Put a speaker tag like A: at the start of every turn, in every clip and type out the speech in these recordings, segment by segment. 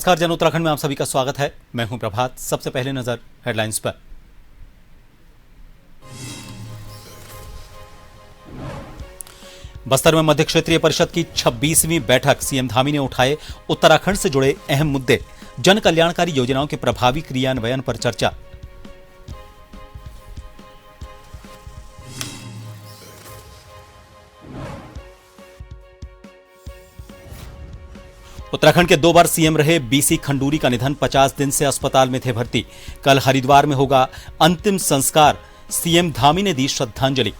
A: नमस्कार जन उत्तराखंड में आप सभी का स्वागत है। मैं हूं प्रभात। सबसे पहले नजर हेडलाइंस पर। बस्तर में मध्य क्षेत्रीय परिषद की 26वीं बैठक। सीएम धामी ने उठाए उत्तराखंड से जुड़े अहम मुद्दे। जन कल्याणकारी योजनाओं के प्रभावी क्रियान्वयन पर चर्चा। उत्तराखंड के 2 बार सीएम रहे बीसी खंडूरी का निधन। 50 दिन से अस्पताल में थे भर्ती। कल हरिद्वार में होगा अंतिम संस्कार। सीएम धामी ने दी श्रद्धांजलि।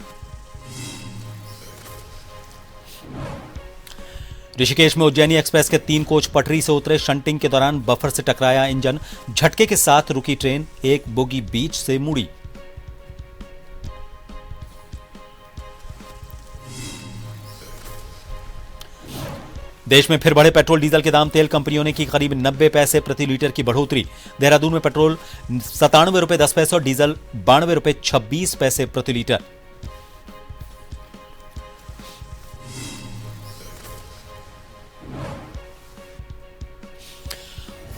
A: ऋषिकेश में उज्जैनी एक्सप्रेस के 3 कोच पटरी से उतरे। शंटिंग के दौरान बफर से टकराया इंजन। झटके के साथ रुकी ट्रेन। एक बोगी बीच से मुड़ी। देश में फिर बढ़े पेट्रोल डीजल के दाम। तेल कंपनियों ने की करीब 90 पैसे प्रति लीटर की बढ़ोतरी। देहरादून में पेट्रोल 97 रुपए 10 पैसे और डीजल 92 रुपए 26 पैसे प्रति लीटर।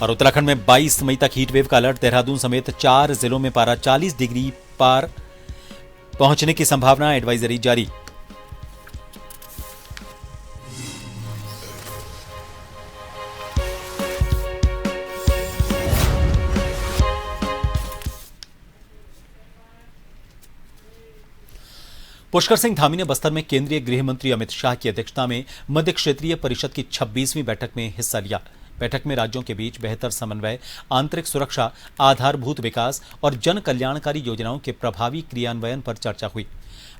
A: और उत्तराखंड में 22 मई तक हीट वेव का अलर्ट। देहरादून समेत 4 जिलों में पारा 40 डिग्री पार पहुंचने की संभावना। एडवाइजरी जारी। पुष्कर सिंह धामी ने बस्तर में केंद्रीय गृह मंत्री अमित शाह की अध्यक्षता में मध्य क्षेत्रीय परिषद की 26वीं बैठक में हिस्सा लिया। बैठक में राज्यों के बीच बेहतर समन्वय, आंतरिक सुरक्षा, आधारभूत विकास और जन कल्याणकारी योजनाओं के प्रभावी क्रियान्वयन पर चर्चा हुई।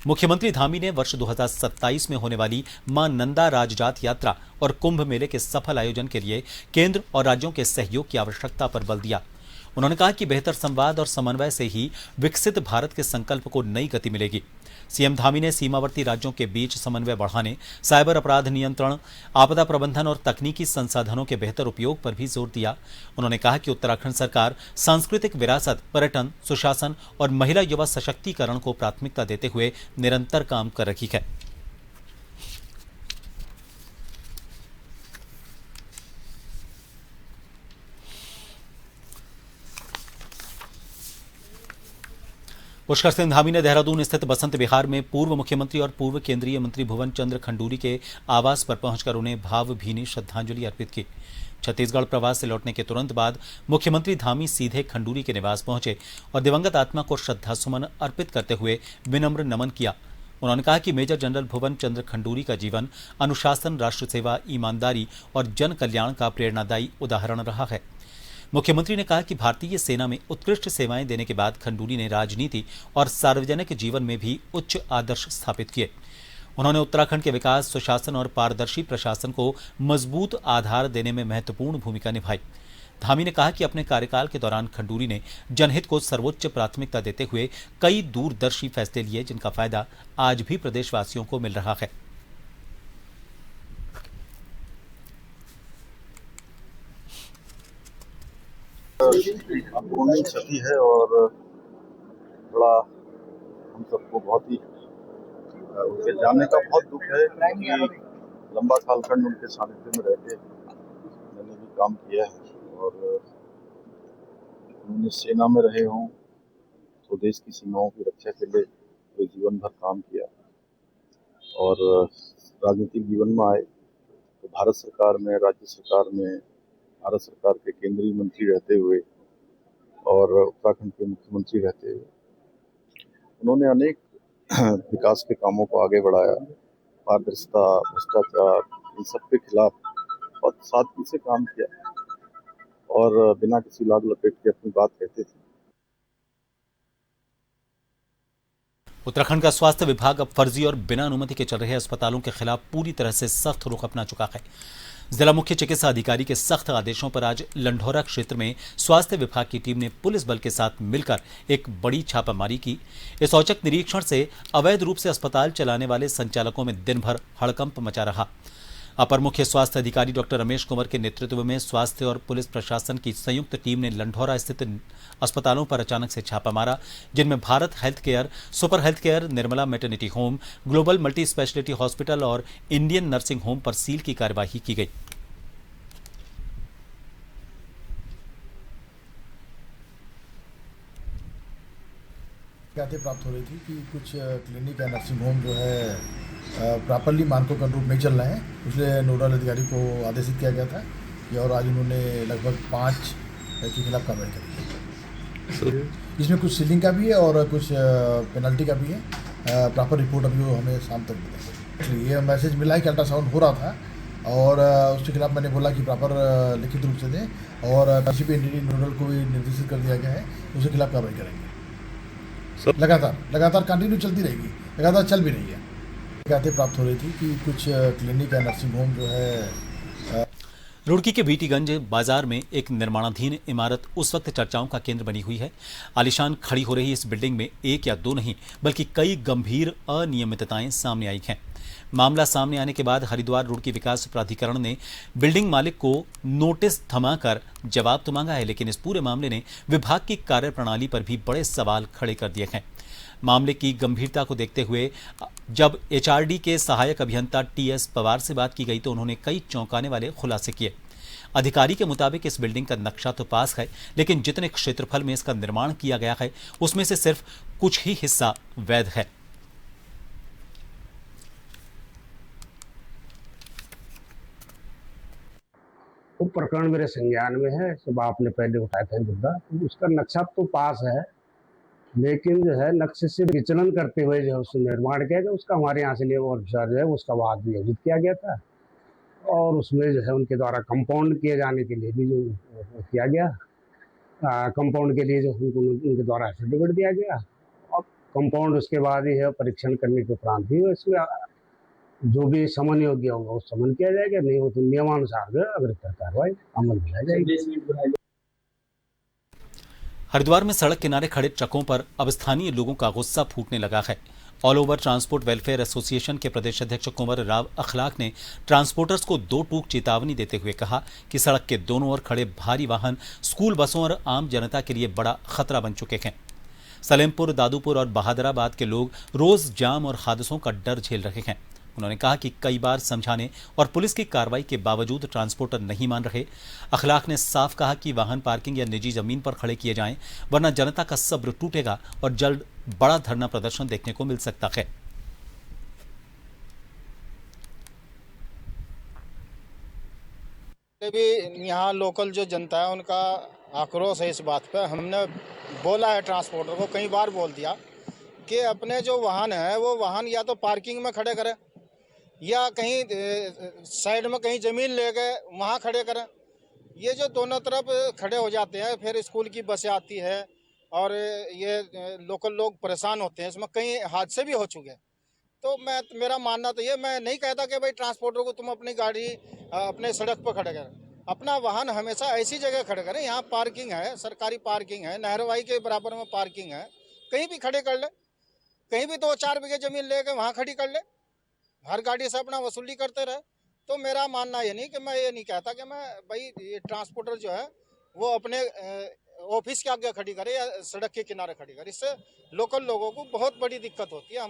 A: मुख्यमंत्री धामी ने वर्ष 2027 में होने वाली मां नंदा राजजात यात्रा और कुंभ मेले के सफल आयोजन के लिए केंद्र और राज्यों के सहयोग की आवश्यकता पर बल दिया। उन्होंने कहा कि बेहतर संवाद और समन्वय से ही विकसित भारत के संकल्प को नई गति मिलेगी। सीएम धामी ने सीमावर्ती राज्यों के बीच समन्वय बढ़ाने, साइबर अपराध नियंत्रण, आपदा प्रबंधन और तकनीकी संसाधनों के बेहतर उपयोग पर भी जोर दिया। उन्होंने कहा कि उत्तराखंड सरकार सांस्कृतिक विरासत, पर्यटन, सुशासन और महिला युवा सशक्तिकरण को प्राथमिकता देते हुए निरंतर काम कर रही है। पुष्कर सिंह धामी ने देहरादून स्थित बसंत विहार में पूर्व मुख्यमंत्री और पूर्व केंद्रीय मंत्री भुवन चंद्र खंडूरी के आवास पर पहुंचकर उन्हें भावभीनी श्रद्धांजलि अर्पित की। छत्तीसगढ़ प्रवास से लौटने के तुरंत बाद मुख्यमंत्री धामी सीधे खंडूरी के निवास पहुंचे और दिवंगत आत्मा को श्रद्धासुमन अर्पित करते हुए विनम्र नमन किया। उन्होंने कहा कि मेजर जनरल भुवन चंद्र खंडूरी का जीवन अनुशासन, राष्ट्र सेवा, ईमानदारी और जन कल्याण का प्रेरणादायी उदाहरण रहा है। मुख्यमंत्री ने कहा कि भारतीय सेना में उत्कृष्ट सेवाएं देने के बाद खंडूरी ने राजनीति और सार्वजनिक जीवन में भी उच्च आदर्श स्थापित किए। उन्होंने उत्तराखंड के विकास, सुशासन और पारदर्शी प्रशासन को मजबूत आधार देने में महत्वपूर्ण भूमिका निभाई। धामी ने कहा कि अपने कार्यकाल के दौरान खंडूरी ने जनहित को सर्वोच्च प्राथमिकता देते हुए कई दूरदर्शी फैसले लिए, जिनका फायदा आज भी प्रदेशवासियों को मिल रहा है।
B: अपूर्णीय क्षति है और बड़ा हम सबको बहुत ही उनके जाने का बहुत दुख है, क्योंकि लंबा कालखंड उनके सानिध्य में रहते मैंने भी काम किया है और उन्होंने सेना में रहे हों तो देश की सीमाओं की रक्षा के लिए वे जीवन भर काम किया और राजनीतिक जीवन में आए तो भारत सरकार में, राज्य सरकार में, भारत सरकार के केंद्रीय मंत्री रहते हुए और उत्तराखंड के मुख्यमंत्री रहते हुए उन्होंने अनेक विकास के कामों को आगे बढ़ाया। पारदर्शिता, भ्रष्टाचार, इन सब के खिलाफ बहुत सादगी से काम किया और बिना किसी लाग लपेट के अपनी बात कहते थे।
A: उत्तराखंड का स्वास्थ्य विभाग अब फर्जी और बिना अनुमति के चल रहे अस्पतालों के खिलाफ पूरी तरह से सख्त रुख अपना चुका है। जिला मुख्य चिकित्सा अधिकारी के सख्त आदेशों पर आज लंढौरा क्षेत्र में स्वास्थ्य विभाग की टीम ने पुलिस बल के साथ मिलकर एक बड़ी छापामारी की। इस औचक निरीक्षण से अवैध रूप से अस्पताल चलाने वाले संचालकों में दिन भर हड़कंप मचा रहा। अपर मुख्य स्वास्थ्य अधिकारी डॉक्टर रमेश कुंवर के नेतृत्व में स्वास्थ्य और पुलिस प्रशासन की संयुक्त टीम ने लंढौरा स्थित अस्पतालों पर अचानक से छापा मारा, जिनमें Bharat health care, super health care, Nirmala maternity home, global multi speciality hospital और इंडियन नर्सिंग होम पर सील की कार्यवाही की गई।
C: शिकायतें प्राप्त हो रही थी कि कुछ क्लिनिक या नर्सिंग होम जो है प्रॉपरली मानकों के अनुरूप नहीं चल रहे हैं, इसलिए नोडल अधिकारी को आदेशित किया गया था कि और आज उन्होंने लगभग 5 के खिलाफ कार्रवाई करी है। इसमें कुछ सीलिंग का भी है और कुछ पेनल्टी का भी है। प्रॉपर रिपोर्ट अभी वो हमें शाम तक मिलेगी। ये मैसेज मिला है कि अल्ट्रासाउंड हो रहा था और उसके खिलाफ मैंने बोला कि प्रॉपर लिखित रूप से दें और पीसीपी एनडीटी नोडल को भी निर्देशित कर दिया गया है, उसके खिलाफ कार्रवाई करेंगे। लगातार कंटिन्यू चलती रहेगी, लगातार चल भी रही है। शिकायतें प्राप्त हो रही थी कि कुछ क्लिनिक या नर्सिंग होम जो है
A: रुड़की के बीटीगंज बाजार में एक निर्माणाधीन इमारत उस वक्त चर्चाओं का केंद्र बनी हुई है। आलीशान खड़ी हो रही इस बिल्डिंग में एक या दो नहीं बल्कि कई गंभीर अनियमितताएं सामने आई हैं। मामला सामने आने के बाद हरिद्वार रुड़की विकास प्राधिकरण ने बिल्डिंग मालिक को नोटिस थमाकर जवाब तो मांगा है, लेकिन इस पूरे मामले ने विभाग की कार्यप्रणाली पर भी बड़े सवाल खड़े कर दिए हैं। मामले की गंभीरता को देखते हुए जब एचआरडी के सहायक अभियंता टीएस पवार से बात की गई तो उन्होंने कई चौंकाने वाले खुलासे किए। अधिकारी के मुताबिक इस बिल्डिंग का नक्शा तो पास है, लेकिन जितने क्षेत्रफल में इसका निर्माण किया गया है उसमें से सिर्फ कुछ ही हिस्सा वैध है।
D: वो प्रकरण मेरे संज्ञान में है, सब आपने पहले उठाया था मुद्दा। उसका नक्शा तो पास है, लेकिन जो है नक्शे से विचलन करते हुए जो उसमें निर्माण किया गया, उसका हमारे यहाँ से लिए ऑफिसर जो है उसका वाद भी आयोजित किया गया था और उसमें जो है उनके द्वारा कंपाउंड किए जाने के लिए भी जो किया गया, कंपाउंड के लिए जो उनके द्वारा सर्टिफिकेट दिया गया और कंपाउंड उसके बाद ही है परीक्षण करने के उपरांत भी इसमें जो भी समन योग्य होगा वो समन किया जाएगा, नहीं हो तो नियमानुसार जो अग्रतर कार्रवाई अमल में लाई जाएगी।
A: हरिद्वार में सड़क किनारे खड़े ट्रकों पर अब स्थानीय लोगों का गुस्सा फूटने लगा है। All over transport welfare association के प्रदेश अध्यक्ष कुंवर राव अखलाक ने ट्रांसपोर्टर्स को 2 टूक चेतावनी देते हुए कहा कि सड़क के दोनों ओर खड़े भारी वाहन स्कूल बसों और आम जनता के लिए बड़ा खतरा बन चुके हैं। सलेमपुर, दादूपुर और बहादुराबाद के लोग रोज जाम और हादसों का डर झेल रहे हैं। उन्होंने कहा कि कई बार समझाने और पुलिस की कार्रवाई के बावजूद ट्रांसपोर्टर नहीं मान रहे। अखलाक ने साफ कहा कि वाहन पार्किंग या निजी जमीन पर खड़े किए जाएं, वरना जनता का सब्र टूटेगा और जल्द बड़ा धरना प्रदर्शन देखने को मिल सकता है।
E: भी यहाँ लोकल जो जनता है उनका आक्रोश है इस बात पे। हमने बोला है ट्रांसपोर्टर को, कई बार बोल दिया कि अपने जो वाहन है वो वाहन या तो पार्किंग में खड़े करें या कहीं साइड में कहीं ज़मीन ले गए वहाँ खड़े करें। ये जो दोनों तरफ खड़े हो जाते हैं, फिर स्कूल की बसें आती है और ये लोकल लोग परेशान होते हैं। इसमें कई हादसे भी हो चुके हैं। तो मेरा मानना तो ये, मैं नहीं कहता कि भाई ट्रांसपोर्टर को तुम अपनी गाड़ी अपने सड़क पर खड़े करें, अपना वाहन हमेशा ऐसी जगह खड़े करें। यहाँ पार्किंग है, सरकारी पार्किंग है, नहरवाई के बराबर में पार्किंग है, कहीं भी खड़े कर ले, कहीं भी 2-4 बीघे जमीन लेके वहाँ खड़ी कर ले, हर गाड़ी से अपना वसूली करते रहे। तो मेरा मानना ये नहीं कि मैं ये नहीं कहता कि मैं भाई ये ट्रांसपोर्टर जो है वो अपने ऑफिस के आगे खड़ी करे या सड़क के किनारे खड़ी करे। इससे लोकल लोगों को बहुत बड़ी दिक्कत होती है।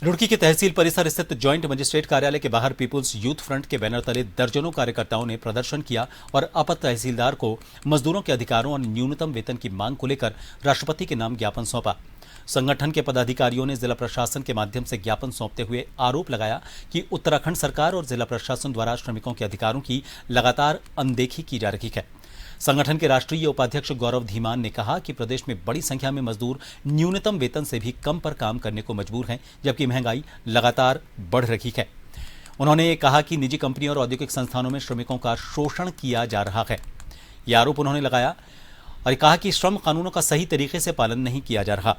A: रुड़की के तहसील परिसर स्थित ज्वाइंट मजिस्ट्रेट कार्यालय के बाहर पीपुल्स यूथ फ्रंट के बैनर तले दर्जनों कार्यकर्ताओं ने प्रदर्शन किया और अपर तहसीलदार को मजदूरों के अधिकारों और न्यूनतम वेतन की मांग को लेकर राष्ट्रपति के नाम ज्ञापन सौंपा। संगठन के पदाधिकारियों ने जिला प्रशासन के माध्यम से ज्ञापन सौंपते हुए आरोप लगाया कि उत्तराखंड सरकार और जिला प्रशासन द्वारा श्रमिकों के अधिकारों की लगातार अनदेखी की जा रही है। संगठन के राष्ट्रीय उपाध्यक्ष गौरव धीमान ने कहा कि प्रदेश में बड़ी संख्या में मजदूर न्यूनतम वेतन से भी कम पर काम करने को मजबूर हैं, जबकि महंगाई लगातार बढ़ रही है। उन्होंने कहा कि निजी कंपनियों और औद्योगिक संस्थानों में श्रमिकों का शोषण किया जा रहा है। यह आरोप उन्होंने लगाया और कहा कि श्रम कानूनों का सही तरीके से पालन नहीं किया जा रहा।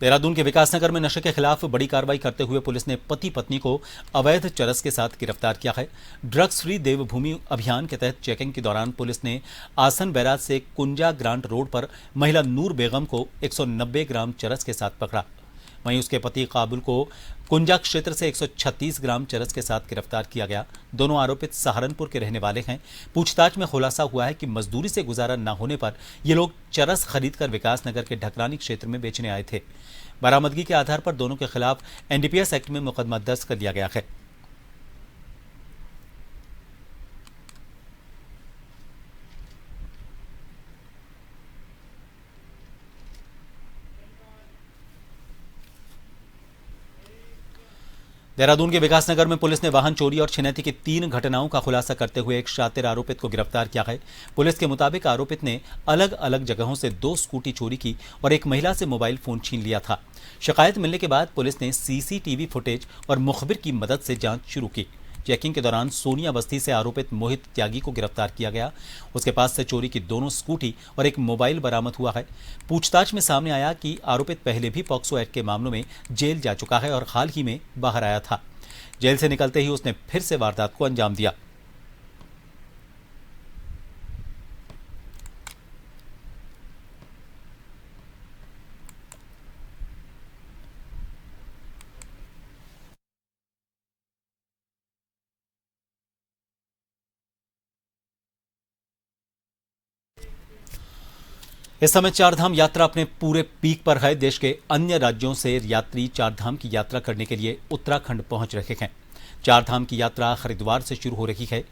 A: देहरादून के विकासनगर में नशे के खिलाफ बड़ी कार्रवाई करते हुए पुलिस ने पति पत्नी को अवैध चरस के साथ गिरफ्तार किया है। ड्रग्स फ्री देवभूमि अभियान के तहत चेकिंग के दौरान पुलिस ने आसन बैराज से कुंजा ग्रांट रोड पर महिला नूर बेगम को 190 ग्राम चरस के साथ पकड़ा। वहीं उसके पति काबुल को कुंजा क्षेत्र से 136 ग्राम चरस के साथ गिरफ्तार किया गया। दोनों आरोपित सहारनपुर के रहने वाले हैं। पूछताछ में खुलासा हुआ है कि मजदूरी से गुजारा न होने पर ये लोग चरस खरीदकर विकासनगर के ढकरानी क्षेत्र में बेचने आए थे। बरामदगी के आधार पर दोनों के खिलाफ एनडीपीएस एक्ट में मुकदमा दर्ज कर लिया गया है। देहरादून के विकासनगर में पुलिस ने वाहन चोरी और छिनैती की 3 घटनाओं का खुलासा करते हुए एक शातिर आरोपित को गिरफ्तार किया है। पुलिस के मुताबिक आरोपित ने अलग अलग जगहों से 2 स्कूटी चोरी की और एक महिला से मोबाइल फोन छीन लिया था। शिकायत मिलने के बाद पुलिस ने सीसीटीवी फुटेज और मुखबिर की मदद से जांच शुरू की। चेकिंग के दौरान सोनिया बस्ती से आरोपित मोहित त्यागी को गिरफ्तार किया गया। उसके पास से चोरी की 2 स्कूटी और एक मोबाइल बरामद हुआ है। पूछताछ में सामने आया कि आरोपित पहले भी पॉक्सो एक्ट के मामलों में जेल जा चुका है और हाल ही में बाहर आया था। जेल से निकलते ही उसने फिर से वारदात को अंजाम दिया। इस समय चारधाम यात्रा अपने पूरे पीक पर है। देश के अन्य राज्यों से यात्री चारधाम की यात्रा करने के लिए उत्तराखंड पहुंच रहे हैं। चारधाम की यात्रा हरिद्वार से शुरू हो रही है।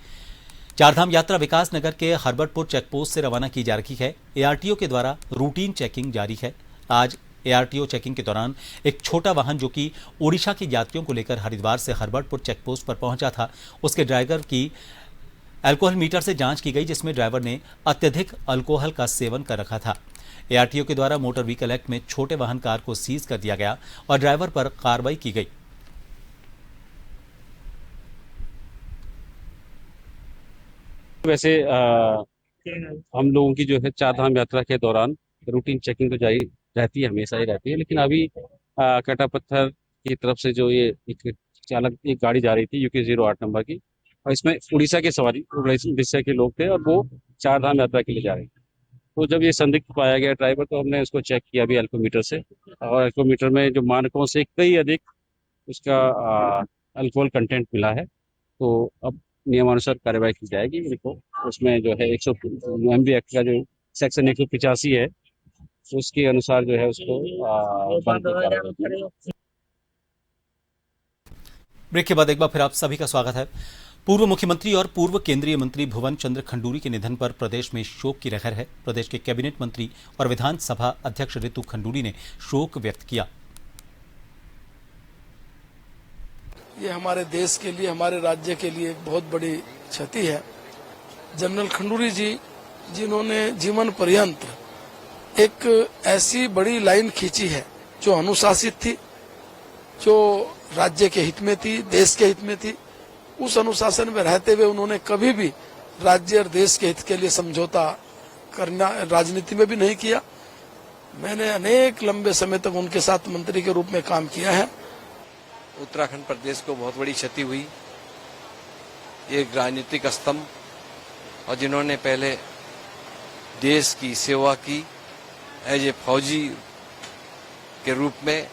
A: चारधाम यात्रा विकासनगर के हरबटपुर चेकपोस्ट से रवाना की जा रही है। एआरटीओ के द्वारा रूटीन चेकिंग जारी है। आज एआरटीओ चेकिंग के दौरान एक छोटा वाहन जो कि ओडिशा के यात्रियों को लेकर हरिद्वार से हरबटपुर चेकपोस्ट पर पहुंचा था, उसके ड्राइवर की अल्कोहल मीटर से जांच की गई, जिसमें ड्राइवर ने अत्यधिक अल्कोहल का सेवन कर रखा था। एआरटीओ के द्वारा मोटर व्हीकल एक्ट में छोटे वाहन कार को सीज कर दिया गया और ड्राइवर पर कार्रवाई की गई।
F: वैसे हम लोगों की जो है चारधाम यात्रा के दौरान रूटीन चेकिंग तो जारी रहती है, हमेशा ही रहती है। लेकिन अभी कटापत्थर की तरफ से जो ये एक गाड़ी जा रही थी UK 08 नंबर की, और इसमें उड़ीसा के सवारी उड़ीसा के लोग थे और वो चारधाम यात्रा के लिए जा रहे थे। तो जब ये संदिग्ध पाया गया ड्राइवर, तो हमने उसको चेक किया भी अल्कोमीटर से, और अल्कोमीटर में जो मानकों से कई अधिक उसका अल्कोहल कंटेंट मिला है। तो अब नियमानुसार कार्रवाई की जाएगी। देखो उसमें जो है 100 MV एक्ट का जो सेक्शन 185 है, उसके अनुसार जो है उसको
A: ब्रेक के बाद एक बार फिर आप सभी का स्वागत है। पूर्व मुख्यमंत्री और पूर्व केंद्रीय मंत्री भुवन चंद्र खंडूरी के निधन पर प्रदेश में शोक की लहर है। प्रदेश के कैबिनेट मंत्री और विधानसभा अध्यक्ष रितु खंडूरी ने शोक व्यक्त किया।
G: ये हमारे देश के लिए, हमारे राज्य के लिए एक बहुत बड़ी क्षति है। जनरल खंडूरी जी, जिन्होंने जीवन पर्यंत एक ऐसी बड़ी लाइन खींची है जो अनुशासित थी, जो राज्य के हित में थी, देश के हित में थी, उस अनुशासन में रहते हुए उन्होंने कभी भी राज्य और देश के हित के लिए समझौता करना राजनीति में भी नहीं किया। मैंने अनेक लंबे समय तक उनके साथ मंत्री के रूप में काम किया है।
H: उत्तराखंड प्रदेश को बहुत बड़ी क्षति हुई। एक राजनीतिक स्तंभ, और जिन्होंने पहले देश की सेवा की एज ए फौजी के रूप में,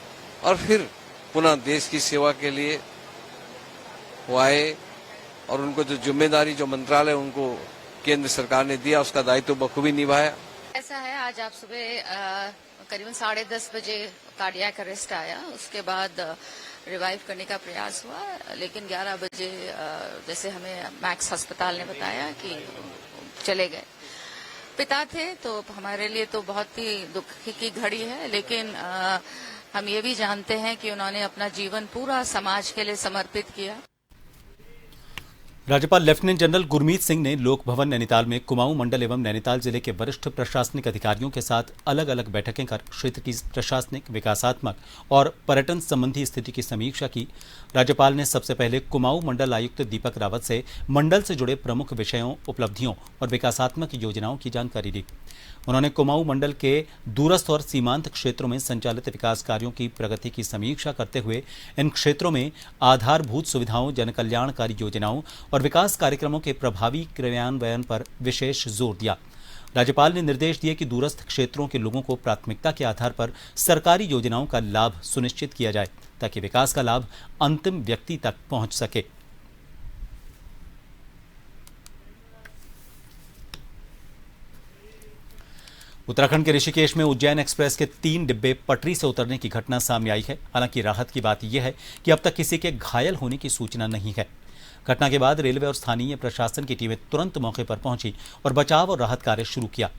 H: और फिर पुनः देश की सेवा के लिए वो आए, और उनको जो जिम्मेदारी, जो मंत्रालय उनको केंद्र सरकार ने दिया, उसका दायित्व बखूबी निभाया।
I: ऐसा है, आज आप सुबह करीबन 10:30 बजे कार्डियक अरेस्ट आया। उसके बाद रिवाइव करने का प्रयास हुआ, लेकिन 11 बजे जैसे हमें मैक्स अस्पताल ने बताया कि चले गए। पिता थे, तो हमारे लिए तो बहुत ही दुख की घड़ी है, लेकिन हम ये भी जानते हैं कि उन्होंने अपना जीवन पूरा समाज के लिए समर्पित किया।
A: राज्यपाल लेफ्टिनेंट जनरल गुरमीत सिंह ने लोक भवन नैनीताल में कुमाऊं मंडल एवं नैनीताल जिले के वरिष्ठ प्रशासनिक अधिकारियों के साथ अलग अलग बैठकें कर क्षेत्र की प्रशासनिक, विकासात्मक और पर्यटन संबंधी स्थिति की समीक्षा की। राज्यपाल ने सबसे पहले कुमाऊं मंडल आयुक्त दीपक रावत से मंडल से जुड़े प्रमुख विषयों, उपलब्धियों और विकासात्मक योजनाओं की जानकारी ली। उन्होंने कुमाऊं मंडल के दूरस्थ और सीमांत क्षेत्रों में संचालित विकास कार्यों की प्रगति की समीक्षा करते हुए इन क्षेत्रों में आधारभूत सुविधाओं, जनकल्याणकारी योजनाओं और विकास कार्यक्रमों के प्रभावी क्रियान्वयन पर विशेष जोर दिया। राज्यपाल ने निर्देश दिए कि दूरस्थ क्षेत्रों के लोगों को प्राथमिकता के आधार पर सरकारी योजनाओं का लाभ सुनिश्चित किया जाए ताकि विकास का लाभ अंतिम व्यक्ति तक पहुंच सके। उत्तराखंड के ऋषिकेश में उज्जैन एक्सप्रेस के 3 डिब्बे पटरी से उतरने की घटना सामने आई है। हालांकि राहत की बात यह है कि अब तक किसी के घायल होने की सूचना नहीं है। घटना के बाद रेलवे और स्थानीय प्रशासन की टीमें तुरंत मौके पर पहुंची और बचाव और राहत कार्य शुरू किया।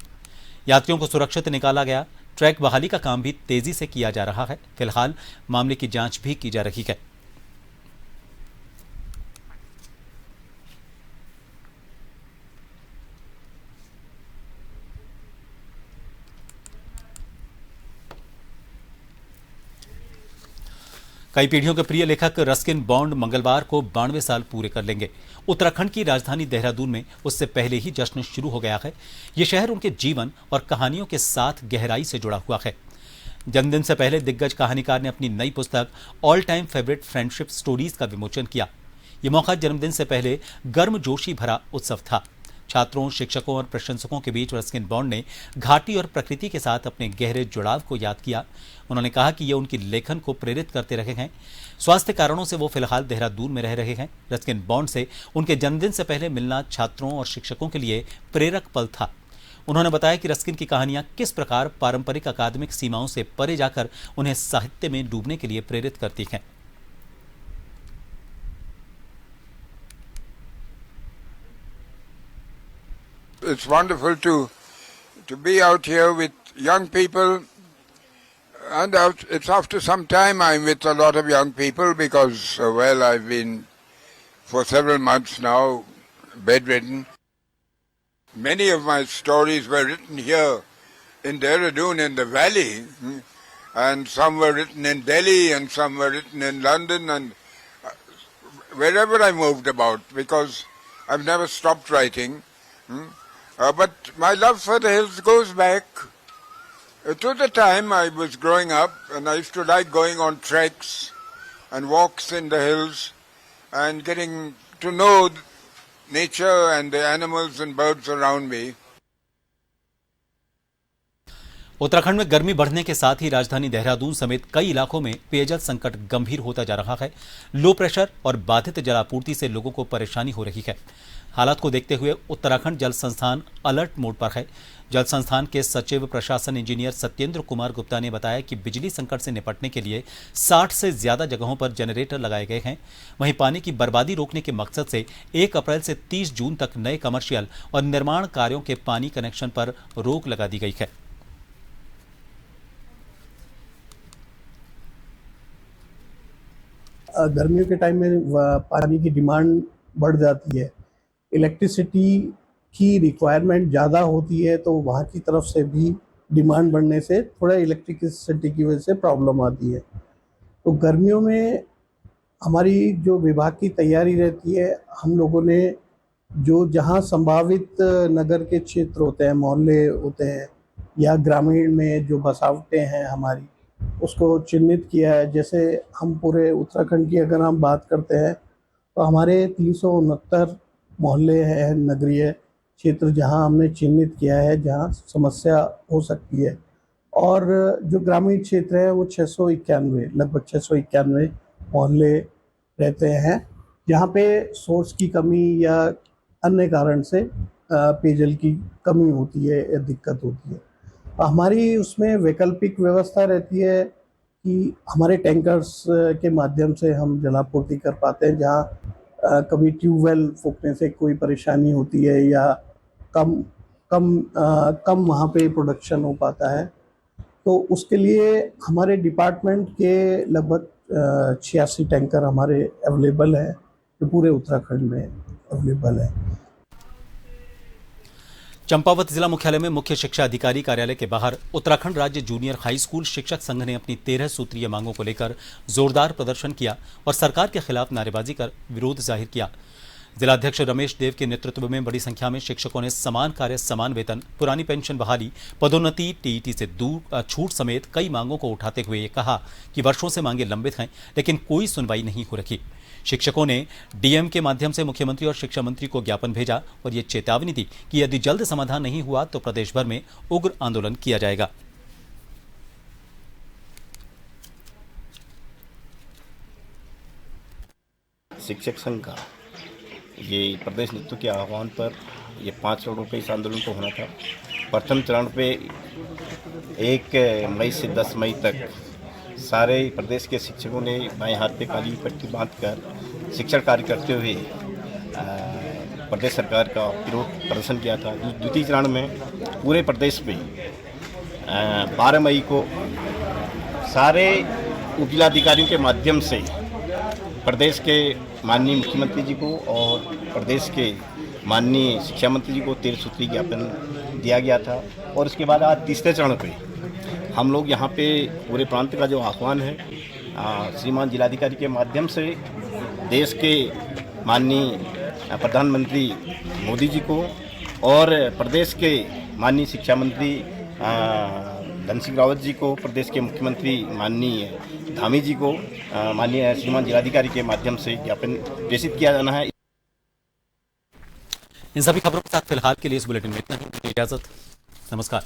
A: यात्रियों को सुरक्षित निकाला गया। ट्रैक बहाली का काम भी तेजी से किया जा रहा है। फिलहाल मामले की जांच भी की जा रही है। कई पीढ़ियों के प्रिय लेखक रस्किन बॉन्ड मंगलवार को 92 साल पूरे कर लेंगे। उत्तराखंड की राजधानी देहरादून में उससे पहले ही जश्न शुरू हो गया है। ये शहर उनके जीवन और कहानियों के साथ गहराई से जुड़ा हुआ है। जन्मदिन से पहले दिग्गज कहानीकार ने अपनी नई पुस्तक all time favourite friendship stories का विमोचन किया। ये मौका जन्मदिन से पहले गर्मजोशी भरा उत्सव था। छात्रों, शिक्षकों और प्रशंसकों के बीच रस्किन बॉन्ड ने घाटी और प्रकृति के साथ अपने गहरे जुड़ाव को याद किया। उन्होंने कहा कि ये उनकी लेखन को प्रेरित करते रहे हैं। स्वास्थ्य कारणों से वो फिलहाल देहरादून में रह रहे हैं। रस्किन बॉन्ड से उनके जन्मदिन से पहले मिलना छात्रों और शिक्षकों के लिए प्रेरक पल था। उन्होंने बताया कि रस्किन की कहानियां किस प्रकार पारंपरिक अकादमिक सीमाओं से परे जाकर उन्हें साहित्य में डूबने के लिए प्रेरित करती हैं।
J: It's wonderful to be out here with young people, and it's after some time I'm with a lot of young people because, well, I've been for several months now bedridden. Many of my stories were written here in Dehradun in the valley, and some were written in Delhi and some were written in London and wherever I moved about, because I've never stopped writing. But my love for the hills goes back to the time I was growing up, and I used to like going on treks and walks in the hills and getting to know nature and the animals and birds around me.
A: Uttarakhand में गर्मी बढ़ने के साथ ही राजधानी देहरादून समेत कई इलाकों में पेयजल संकट गंभीर होता जा रहा है। लो प्रेशर और बाधित जलापूर्ति से लोगों को परेशानी हो रही है। हालात को देखते हुए उत्तराखंड जल संस्थान अलर्ट मोड पर है। जल संस्थान के सचिव प्रशासन इंजीनियर सत्येंद्र कुमार गुप्ता ने बताया कि बिजली संकट से निपटने के लिए 60 से ज्यादा जगहों पर जनरेटर लगाए गए हैं। वहीं पानी की बर्बादी रोकने के मकसद से 1 अप्रैल से 30 जून तक नए कमर्शियल और निर्माण कार्यों के पानी कनेक्शन पर रोक लगा दी गई है।
K: गर्मियों के टाइम में पानी की डिमांड बढ़ जाती है, इलेक्ट्रिसिटी की रिक्वायरमेंट ज़्यादा होती है, तो वहाँ की तरफ से भी डिमांड बढ़ने से थोड़ा इलेक्ट्रिसिटी की वजह से प्रॉब्लम आती है। तो गर्मियों में हमारी जो विभाग की तैयारी रहती है, हम लोगों ने जो जहाँ संभावित नगर के क्षेत्र होते हैं, मोहल्ले होते हैं या ग्रामीण में जो बसावटें हैं हमारी, उसको चिन्हित किया है। जैसे हम पूरे उत्तराखंड की अगर हम बात करते हैं तो हमारे 369 मोहल्ले हैं, नगरीय क्षेत्र, जहां हमने चिन्हित किया है जहां समस्या हो सकती है। और जो ग्रामीण क्षेत्र है वो 691, लगभग 691 मोहल्ले रहते हैं जहां पे सोर्स की कमी या अन्य कारण से पेयजल की कमी होती है या दिक्कत होती है। हमारी उसमें वैकल्पिक व्यवस्था रहती है कि हमारे टैंकर्स के माध्यम से हम जलापूर्ति कर पाते हैं। जहाँ कभी ट्यूबवेल फूकने से कोई परेशानी होती है या कम वहाँ पे प्रोडक्शन हो पाता है, तो उसके लिए हमारे डिपार्टमेंट के लगभग 86 टैंकर हमारे अवेलेबल हैं, जो पूरे उत्तराखंड में अवेलेबल है।
A: चंपावत जिला मुख्यालय में मुख्य शिक्षा अधिकारी कार्यालय के बाहर उत्तराखंड राज्य जूनियर हाई स्कूल शिक्षक संघ ने अपनी 13 सूत्रीय मांगों को लेकर जोरदार प्रदर्शन किया और सरकार के खिलाफ नारेबाजी कर विरोध जाहिर किया। जिलाध्यक्ष रमेश देव के नेतृत्व में बड़ी संख्या में शिक्षकों ने समान कार्य समान वेतन, पुरानी पेंशन बहाली, पदोन्नति, टीईटी से दूर छूट समेत कई मांगों को उठाते हुए कहा कि वर्षों से मांगे लंबित हैं, लेकिन कोई सुनवाई नहीं हो रही। शिक्षकों ने डीएम के माध्यम से मुख्यमंत्री और शिक्षा मंत्री को ज्ञापन भेजा और ये चेतावनी दी कि यदि जल्द समाधान नहीं हुआ तो प्रदेश भर में उग्र आंदोलन किया जाएगा।
L: शिक्षक संघ का ये प्रदेश नेतृत्व के आह्वान पर ये 5 चरणों पे इस आंदोलन को होना था। प्रथम चरण पे 1 मई से 10 मई तक सारे प्रदेश के शिक्षकों ने बाएं हाथ पे काली पट्टी बांधकर शिक्षण कार्य करते हुए प्रदेश सरकार का विरोध प्रदर्शन किया था। द्वितीय चरण में पूरे प्रदेश में 12 मई को सारे उपजिलाधिकारियों के माध्यम से प्रदेश के माननीय मुख्यमंत्री जी को और प्रदेश के माननीय शिक्षा मंत्री जी को 13 सूत्री ज्ञापन दिया गया था। और उसके बाद आज तीसरे चरण पे हम लोग यहाँ पे पूरे प्रांत का जो आह्वान है श्रीमान जिलाधिकारी के माध्यम से देश के माननीय प्रधानमंत्री मोदी जी को और प्रदेश के माननीय शिक्षा मंत्री धन सिंह रावत जी को, प्रदेश के मुख्यमंत्री माननीय धामी जी को माननीय श्रीमान जिलाधिकारी के माध्यम से ज्ञापन प्रेषित किया जाना है।
A: इन सभी खबरों के साथ फिलहाल के लिए इस बुलेटिन में इतना ही। इजाजत, नमस्कार।